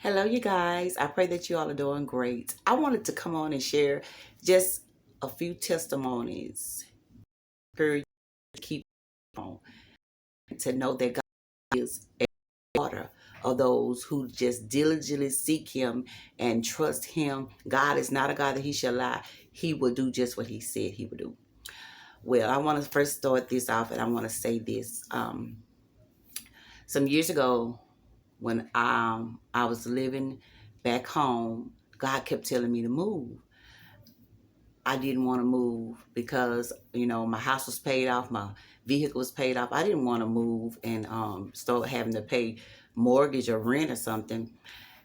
Hello, you guys. I pray that you all are doing great. I wanted to come on and share just a few testimonies. Encourage you to keep on, to know that God is a water of those who just diligently seek Him and trust Him. God is not a God that He shall lie. He will do just what He said He would do. Well, I want to first start this off, and I want to say this. Some years ago, when I was living back home, God kept telling me to move. I didn't want to move because, my house was paid off, my vehicle was paid off. I didn't want to move and start having to pay mortgage or rent or something.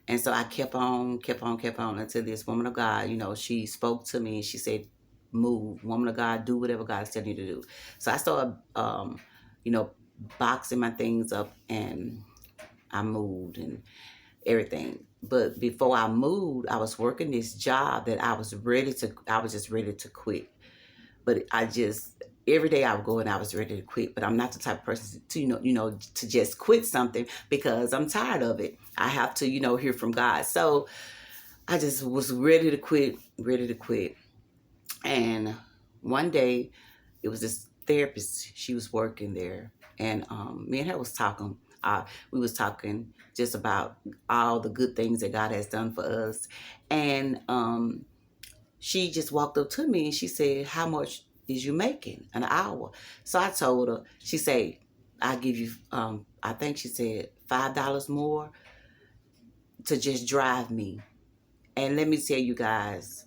And so I kept on until this woman of God, she spoke to me and she said, move, woman of God, do whatever God is telling you to do. So I started, you know, boxing my things up and I moved and everything. But before I moved, I was working this job that I was just ready to quit. But every day I would go and I was ready to quit. But I'm not the type of person to, to just quit something because I'm tired of it. I have to, hear from God. So I just was ready to quit. And one day it was this therapist, she was working there. And me and her was talking. We was talking just about all the good things that God has done for us. And she just walked up to me and she said, how much is you making an hour? So I told her, she said, I give you, I think she said $5 more to just drive me. And let me tell you guys,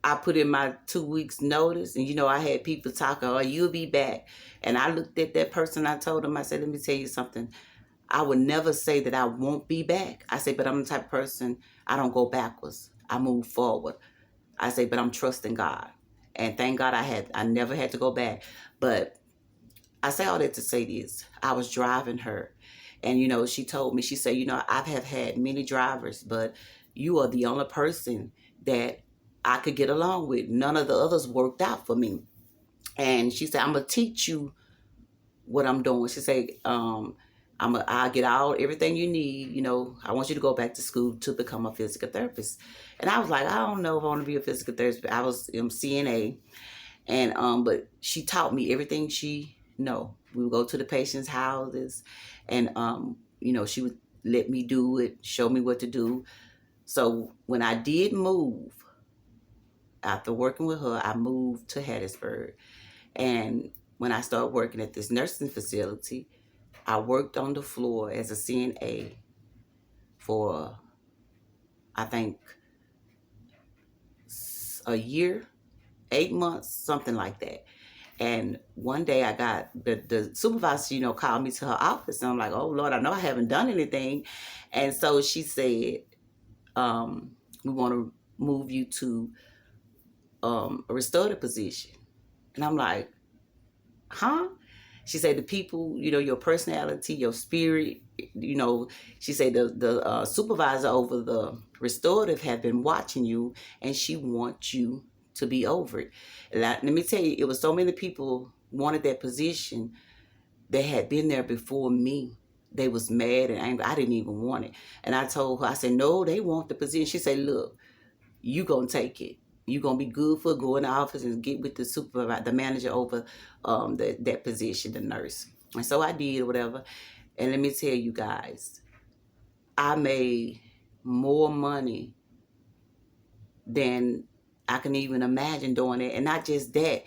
I put in my 2 weeks notice and I had people talking, oh, you'll be back. And I looked at that person, I told him, I said, let me tell you something. I would never say that I won't be back. I say, but I'm the type of person, I don't go backwards. I move forward. I say, but I'm trusting God. And thank God I never had to go back. But I say all that to say this. I was driving her and, she told me, she said, I have had many drivers, but you are the only person that I could get along with. None of the others worked out for me. And she said, I'm going to teach you what I'm doing. She said, I'll get everything you need. I want you to go back to school to become a physical therapist. And I was like, I don't know if I want to be a physical therapist. I was CNA. And, but she taught me everything she know. We would go to the patients' houses and, she would let me do it, show me what to do. So when I did move, after working with her, I moved to Hattiesburg. And when I started working at this nursing facility, I worked on the floor as a CNA for, I think, a year, 8 months, something like that. And one day I got the supervisor, called me to her office. And I'm like, oh, Lord, I know I haven't done anything. And so she said, we want to move you to a restorative position. And I'm like, huh? She said, the people, your personality, your spirit, she said the supervisor over the restorative had been watching you and she wants you to be over it. And let me tell you, it was so many people wanted that position that had been there before me. They was mad and angry. I didn't even want it. And I told her, I said, no, they want the position. She said, look, you gonna take it. You gonna be good for go in the office and get with the supervisor, the manager over that position, the nurse. And so I did whatever. And let me tell you guys, I made more money than I can even imagine doing it. And not just that,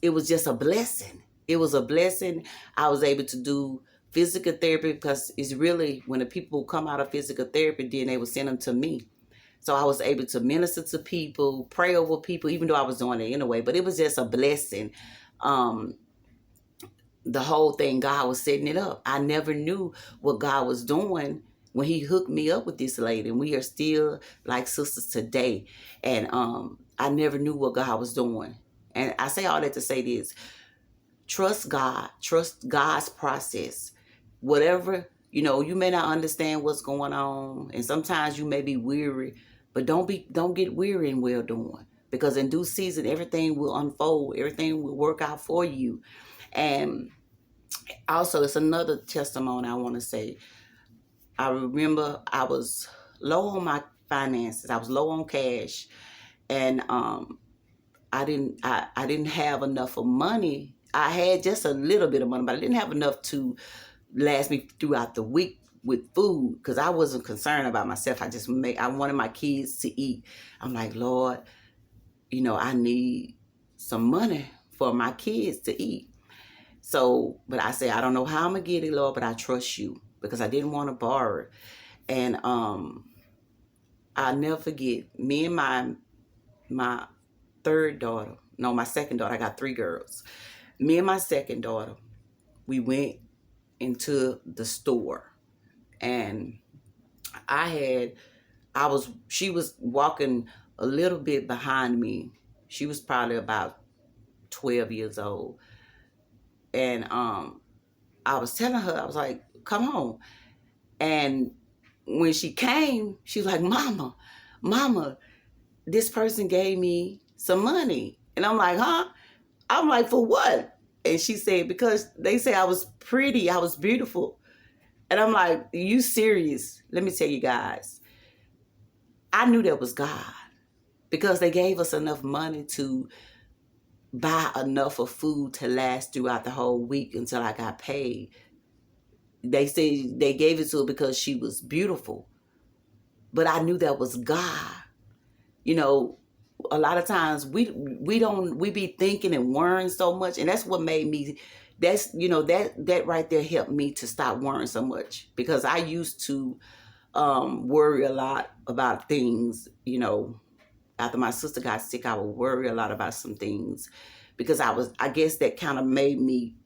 it was just a blessing. It was a blessing. I was able to do physical therapy because it's really when the people come out of physical therapy, then they would send them to me. So I was able to minister to people, pray over people, even though I was doing it anyway. But it was just a blessing. The whole thing, God was setting it up. I never knew what God was doing when He hooked me up with this lady. And we are still like sisters today. And I never knew what God was doing. And I say all that to say this. Trust God. Trust God's process. Whatever, you may not understand what's going on. And sometimes you may be weary. But don't get weary in well doing. Because in due season, everything will unfold. Everything will work out for you. And also, it's another testimony I want to say. I remember I was low on my finances. I was low on cash, and I didn't have enough of money. I had just a little bit of money, but I didn't have enough to last me throughout the week with food, because I wasn't concerned about myself. I wanted my kids to eat. I'm like, Lord, I need some money for my kids to eat. So, but I said, I don't know how I'm gonna get it, Lord, but I trust you, because I didn't want to borrow. And I'll never forget, me and my third daughter, no, my second daughter, I got 3 girls. Me and my second daughter, we went into the store, and she was walking a little bit behind me. She was probably about 12 years old. And I was telling her, I was like, come home. And when she came, she was like, Mama, this person gave me some money. And I'm like, huh? I'm like, for what? And she said, because they say I was pretty, I was beautiful. And I'm like, you serious? Let me tell you guys, I knew that was God, because they gave us enough money to buy enough of food to last throughout the whole week until I got paid. They say they gave it to her because she was beautiful, but I knew that was God. You know, a lot of times we be thinking and worrying so much, and that's what made me. That right there helped me to stop worrying so much, because I used to worry a lot about things. After my sister got sick, I would worry a lot about some things, because I guess that kind of made me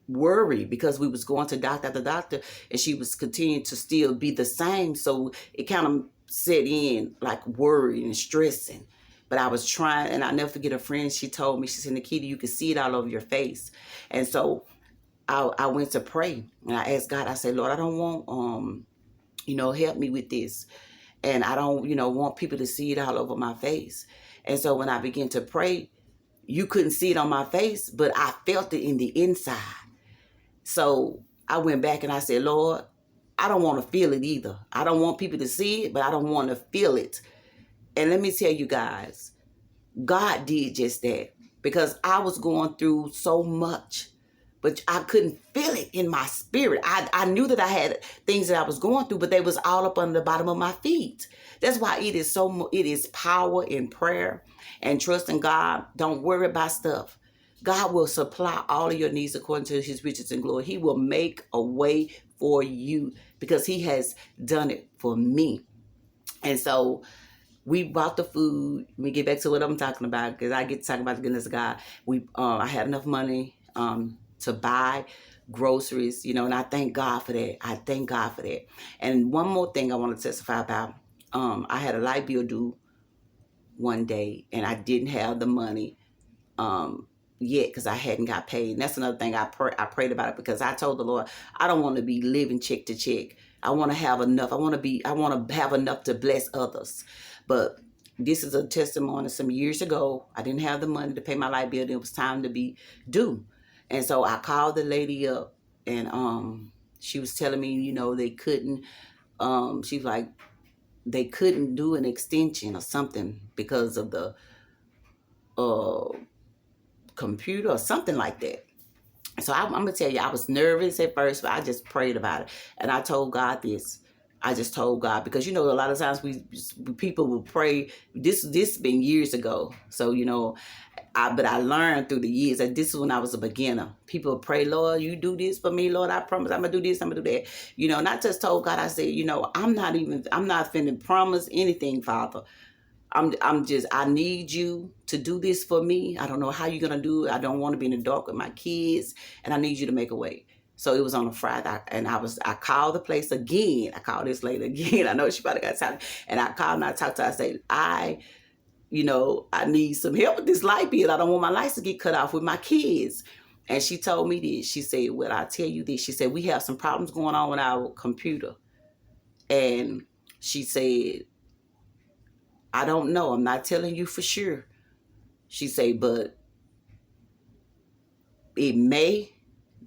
worry, because we was going to doctor after doctor, and she was continuing to still be the same. So it kind of set in like worry and stressing. But I was trying, and I never forget a friend, she told me, she said, Nikita, you can see it all over your face. And so I went to pray, and I asked God, I said, Lord, I don't want, help me with this. And I don't, want people to see it all over my face. And so when I began to pray, you couldn't see it on my face, but I felt it in the inside. So I went back and I said, Lord, I don't want to feel it either. I don't want people to see it, but I don't want to feel it. And let me tell you guys, God did just that, because I was going through so much, but I couldn't feel it in my spirit. I knew that I had things that I was going through, but they was all up under the bottom of my feet. That's why it is power in prayer and trusting God. Don't worry about stuff. God will supply all of your needs according to his riches and glory. He will make a way for you, because he has done it for me. And so we bought the food. Let me get back to what I'm talking about, because I get to talking about the goodness of God. I had enough money to buy groceries, and I thank God for that. I thank God for that. And one more thing I want to testify about. I had a light bill due one day, and I didn't have the money yet, because I hadn't got paid. And that's another thing I prayed about it, because I told the Lord, I don't want to be living check to check. I want to have enough. I want to have enough to bless others. But this is a testimony. Some years ago, I didn't have the money to pay my light bill, and it was time to be due. And so I called the lady up, and she was telling me, they couldn't. She was like, they couldn't do an extension or something because of the computer or something like that. So I'm going to tell you, I was nervous at first, but I just prayed about it. And I told God this. I just told God, because, a lot of times people will pray. This been years ago. So, but I learned through the years that this is when I was a beginner. People would pray, Lord, you do this for me, Lord, I promise I'm going to do this, I'm going to do that. And I just told God, I said, I'm not finna promise anything, Father. I need you to do this for me. I don't know how you're going to do it. I don't want to be in the dark with my kids, and I need you to make a way. So it was on a Friday, and I called the place again. I called this lady again. I know she probably got tired. And I called and I talked to her. I said, I need some help with this light bill. I don't want my lights to get cut off with my kids. And she told me this. She said, well, I'll tell you this. She said, we have some problems going on with our computer. And she said, I don't know. I'm not telling you for sure. She said, but they may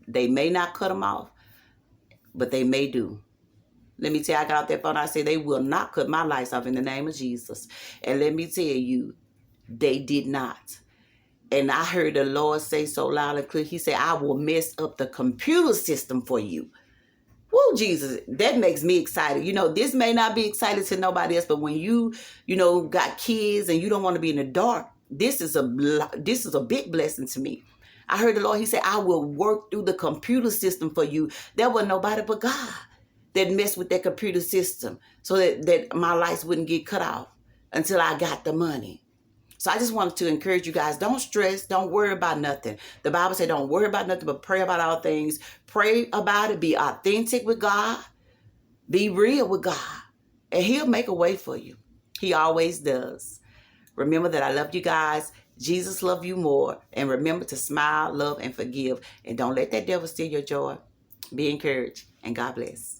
not cut them off, but they may do. Let me tell you, I got off that phone. I said, they will not cut my lights off in the name of Jesus. And let me tell you, they did not. And I heard the Lord say so loud and clear. He said, I will mess up the computer system for you. Woo, Jesus, that makes me excited. You know, this may not be excited to nobody else, but when you got kids and you don't want to be in the dark, this is a big blessing to me. I heard the Lord, he said, I will work through the computer system for you. There was nobody but God that messed with that computer system so that my lights wouldn't get cut off until I got the money. So I just wanted to encourage you guys, don't stress, don't worry about nothing. The Bible said don't worry about nothing, but pray about all things. Pray about it, be authentic with God, be real with God, and he'll make a way for you. He always does. Remember that I love you guys. Jesus loves you more. And remember to smile, love, and forgive. And don't let that devil steal your joy. Be encouraged, and God bless.